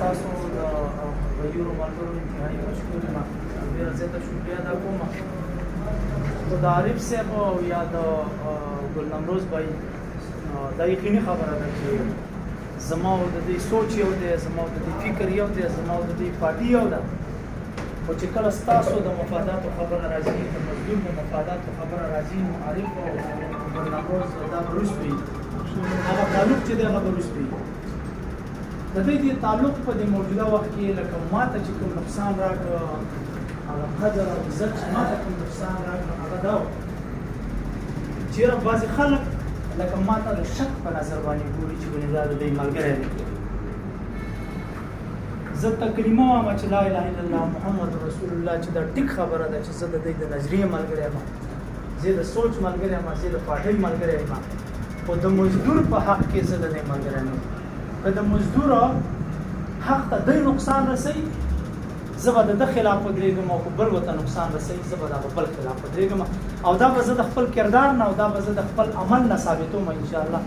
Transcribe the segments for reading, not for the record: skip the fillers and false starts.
تاسو د غیورو ملګرو انتهایي مشکور یم ډېره زیاته شکریه ادا کوم خو د عارف صاحب او یا د ګل نمروز بھائی دا یقیني خبره ده چې زما او د دې سوچ یو دی زما او د دې فکر یو دی زما او د دې پارټي یو ده خو چې کله ستاسو د مفاداتو خبره راځي د مزدور د مفاداتو خبره راځي نو عارف او ګل نمروز دا بروس وي هغه تعلق چې دی هغه بروس وي د دې تعلق په دې موجوده وخت کې لکه ماته چې کوم نقصان راکړ هغه قدر او عزت چې ماته کوم نقصان راکړ هغه دا چېرې بعضې خلک لکه ماته د شک په نظر باندې ګوري چې ګنې دا د دې ملګری دی زه تکلیمه وایم چې لا اله الا الله محمد رسول الله چې دا ټیک خبره ده چې زه د دې د نظریې ملګری یم زه د سوچ ملګری یم زه د پارټۍ ملګری یم خو د مزدور په حق کې زه د دې ملګری نه یم که د مزدور حق ته دی نقصان رسوي زه به د ده خلاف ودرېږم او که بل ورته نقصان رسوي زه به د هغه بل خلاف ودرېږم او دا به زه د خپل کردار نه او دا به زه د خپل عمل نه ثابتوم انشاءالله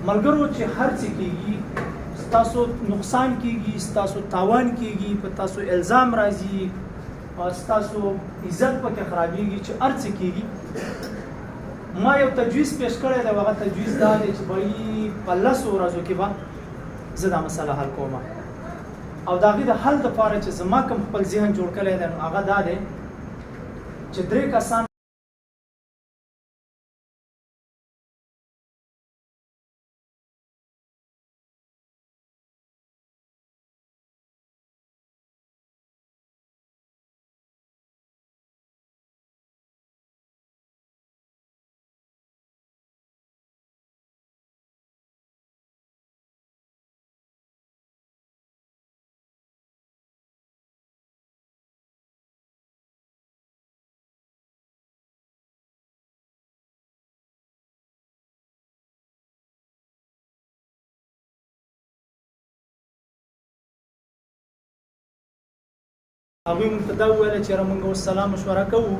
ملګرو چې هر څه کېږي ستاسو نقصان کېږي ستاسو تاوان کېږي په تاسو الزام راځي او ستاسو عزت پکې خرابېږي چې هر څه کېږي ما یو تجویز پیش کړی دی هغه تجویز دا دی چې بهی په 10 ورځو کې به زه دا مسله حل کوم او د هغې د حل دپاره چې زما کوم خپل ذهن جوړ کړی دی نو هغه دا دی چې 3 کسان هغوی موږ ته دا وویله چې یاره موږ اوس سلام مشوره کوو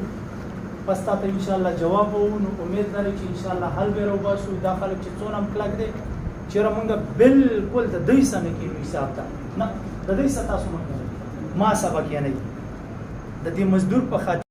بس تا ته انشاءالله جواب ووایو نو امید لري چې انشاءالله حل به یې راوباسو دا خلک چې څونه هم کلک دی چې یاره موږ بلکل د دوی څه نه کېږو حساب ته نه د دوی څه تاسو مه کوئ ما سبق یې نه د دې مزدور په خاطر